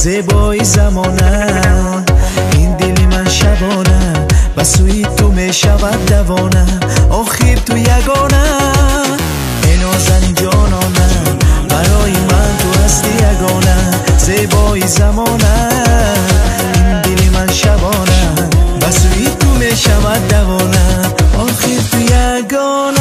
زیبایی زمانه این دلی من شبانه و سوی تو می شود دوانه آخر تو یگانه ای نازنین جانانه برای من تو هستی یگانه زیبایی زمانه این دلی من شبانه و سوی تو می شود دوانه آخر تو یگانه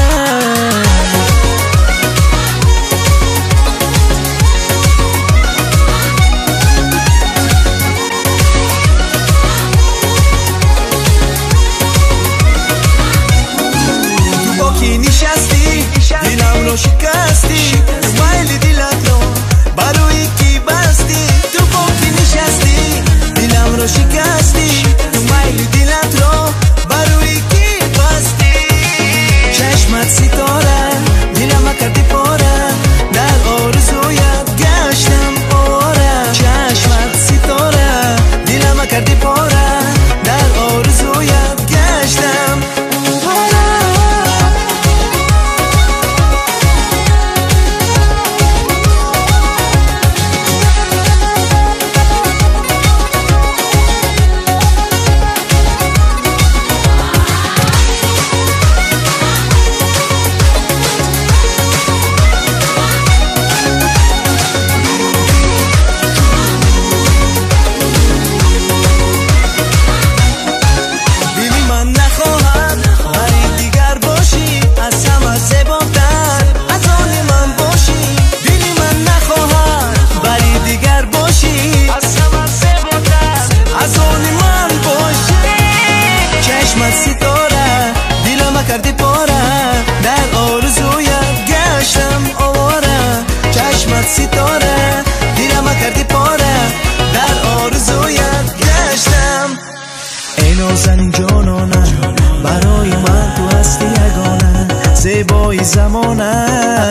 نشستی دلم رو شکستی تو مایل دلت رو برای کی بستی تو باکی نشستی دلم رو شکستی تو مایل دلت رو برای کی بستی چشمت ستاره دلم کردی پاره در آرزویت گشتم آره چشمت ستاره دلم کردی پاره در آرزویت گشتم ستاره دلم کردی پاره در آرزویت گشتم آواره چشمت ستاره دلم کردی پاره در آرزویت گشتم ای نازنین جانانه برای من تو هستی یگانه زیبایی زمانه